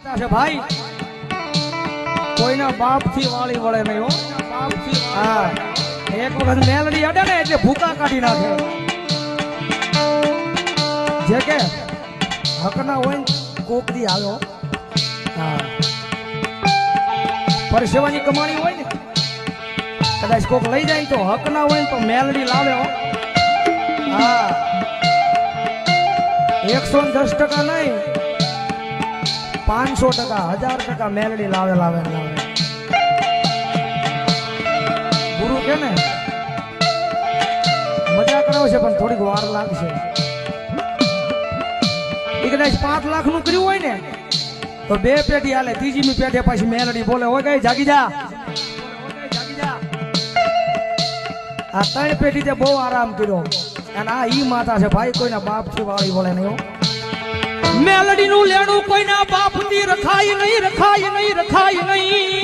છે ભાઈ કોઈના બાપ થી વાળી વળે નહીં હો બાપ થી હા એક વખત મેલડી અડે ને એટલે ભૂકા કાઢી નાખે જે કે હકના હોય ને કોક દી આવ્યો હા પરસેવાની કમાણી હોય ને કદાચ કોક લઈ જાય તો હક ના હોય ને તો મેલડી લાવે હો હા 110% નહીં 500% 1000% મેલડી લાવે ગુરુ કે ને મજા કરાવે છે પણ થોડીક વાર લાગશે એ કદાચ 5 લાખ નું કર્યું હોય ને તો 2 પેટી હાલે ત્રીજી પેટે પાછી મેલડી બોલે હોય કઈ જાગી જા આ 3 પેટી તે બહુ આરામ કર્યો અને આ ઈ માતા છે ભાઈ કોઈના બાપ થી વાળી બોલે નહીં મેલડી નું લેણું કોઈના બાપ થી રખાય નહીં